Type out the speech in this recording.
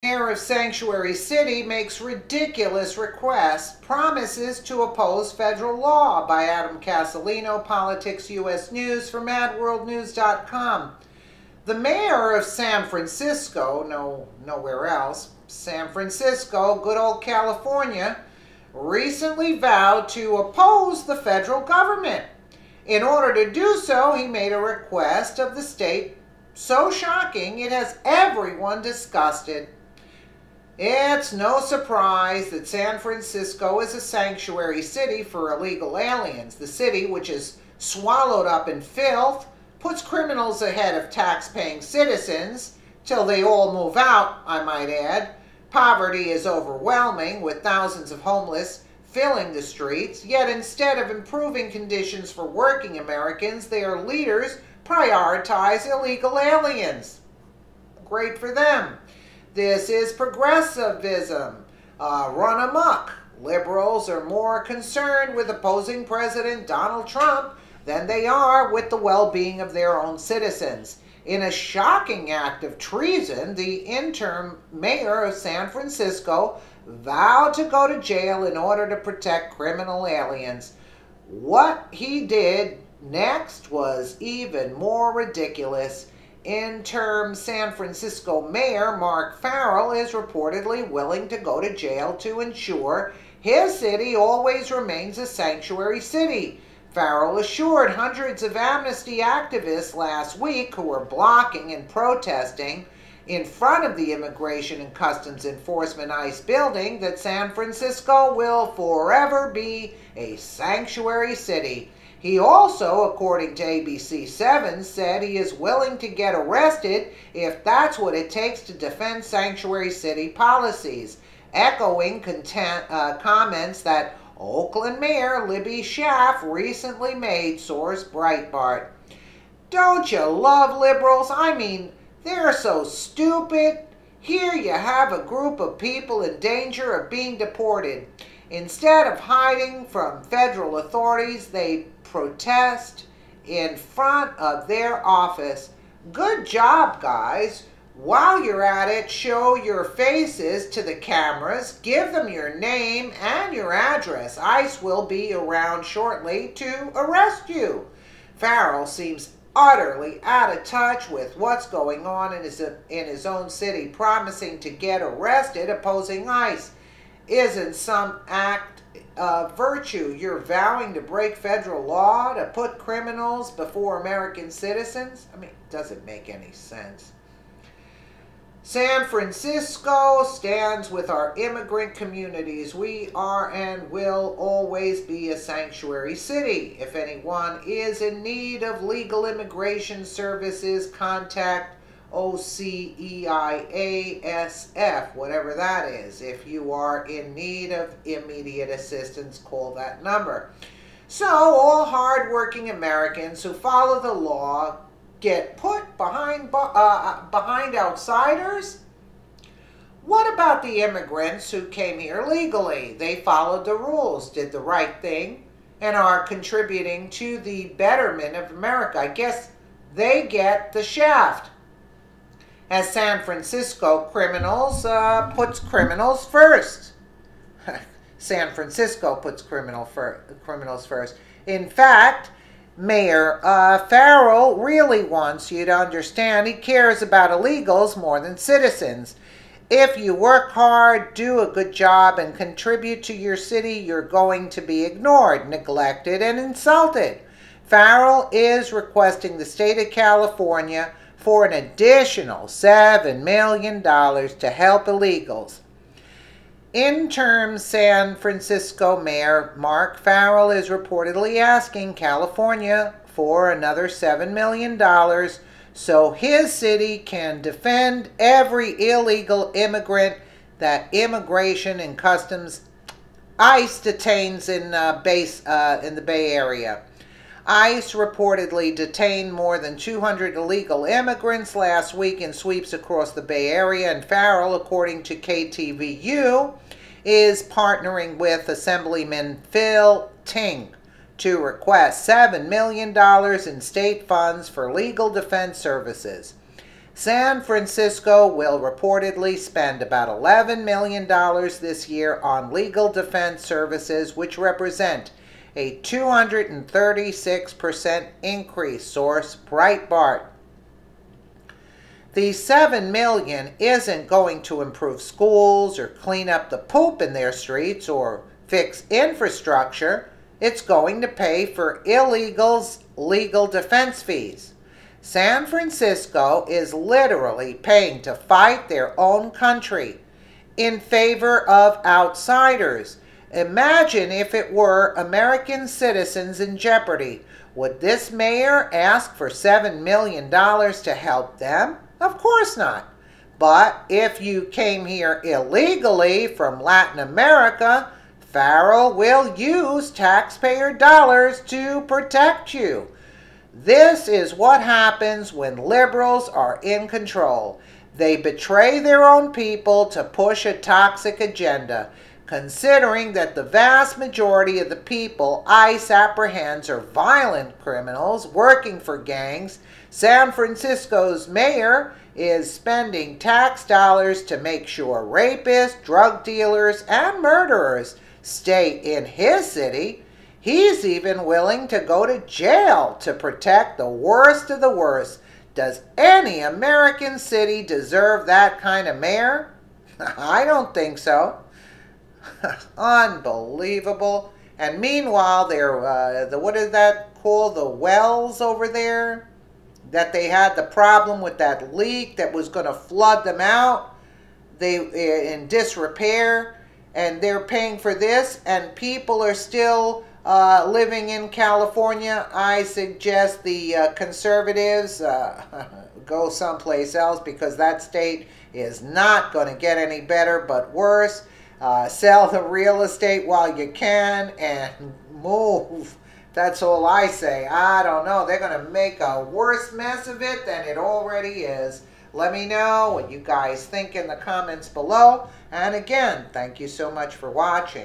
Mayor of Sanctuary City makes ridiculous requests, promises to oppose federal law by Adam Casalino, Politics US News from AdWorldNews.com. The mayor of San Francisco, nowhere else, San Francisco, good old California, recently vowed to oppose the federal government. In order to do so, he made a request of the state so shocking it has everyone disgusted. It's no surprise that San Francisco is a sanctuary city for illegal aliens. The city, which is swallowed up in filth, puts criminals ahead of tax-paying citizens, till they all move out, I might add. Poverty is overwhelming, with thousands of homeless filling the streets, yet instead of improving conditions for working Americans, their leaders prioritize illegal aliens. Great for them. This is progressivism run amok. Liberals are more concerned with opposing President Donald Trump than they are with the well-being of their own citizens. In a shocking act of treason, the interim mayor of San Francisco vowed to go to jail in order to protect criminal aliens. What he did next was even more ridiculous. Interim San Francisco Mayor Mark Farrell is reportedly willing to go to jail to ensure his city always remains a sanctuary city. Farrell assured hundreds of Amnesty activists last week who were blocking and protesting in front of the Immigration and Customs Enforcement ICE building that San Francisco will forever be a sanctuary city. He also, according to ABC7, said he is willing to get arrested if that's what it takes to defend sanctuary city policies, echoing comments that Oakland Mayor Libby Schaaf recently made, source Breitbart. Don't you love liberals? I mean, they're so stupid. Here you have a group of people in danger of being deported. Instead of hiding from federal authorities, they protest in front of their office. Good job, guys. While you're at it, show your faces to the cameras, give them your name and your address. ICE will be around shortly to arrest you. Farrell seems utterly out of touch with what's going on in his own city, promising to get arrested opposing ICE. Isn't some act of virtue you're vowing to break federal law, to put criminals before American citizens? I mean, it doesn't make any sense. San Francisco stands with our immigrant communities. We are and will always be a sanctuary city. If anyone is in need of legal immigration services, contact OCEIASF, whatever that is. If you are in need of immediate assistance, call that number. So, all hardworking Americans who follow the law get put behind outsiders? What about the immigrants who came here legally? They followed the rules, did the right thing, and are contributing to the betterment of America. I guess they get the shaft. As San Francisco criminals puts criminals first. San Francisco puts criminals first. In fact, Mayor Farrell really wants you to understand he cares about illegals more than citizens. If you work hard, do a good job, and contribute to your city, you're going to be ignored, neglected, and insulted. Farrell is requesting the state of California for an additional $7 million to help illegals. Interim San Francisco Mayor Mark Farrell is reportedly asking California for another $7 million so his city can defend every illegal immigrant that Immigration and Customs ICE detains in the Bay Area. ICE reportedly detained more than 200 illegal immigrants last week in sweeps across the Bay Area, and Farrell, according to KTVU, is partnering with Assemblyman Phil Ting to request $7 million in state funds for legal defense services. San Francisco will reportedly spend about $11 million this year on legal defense services, which represent a 236% increase, source Breitbart. The $7 million isn't going to improve schools or clean up the poop in their streets or fix infrastructure. It's going to pay for illegals' legal defense fees. San Francisco is literally paying to fight their own country in favor of outsiders. Imagine if it were American citizens in jeopardy. Would this mayor ask for $7 million to help them? Of course not. But if you came here illegally from Latin America, Farrell will use taxpayer dollars to protect you. This is what happens when liberals are in control. They betray their own people to push a toxic agenda. Considering that the vast majority of the people ICE apprehends are violent criminals working for gangs, San Francisco's mayor is spending tax dollars to make sure rapists, drug dealers, and murderers stay in his city. He's even willing to go to jail to protect the worst of the worst. Does any American city deserve that kind of mayor? I don't think so. Unbelievable. And meanwhile, what is that called? The wells over there? That they had the problem with that leak that was going to flood them out. They in disrepair. And they're paying for this. And people are still living in California. I suggest the conservatives go someplace else, because that state is not going to get any better but worse. Sell the real estate while you can and move. That's all I say. I don't know. They're going to make a worse mess of it than it already is. Let me know what you guys think in the comments below. And again, thank you so much for watching.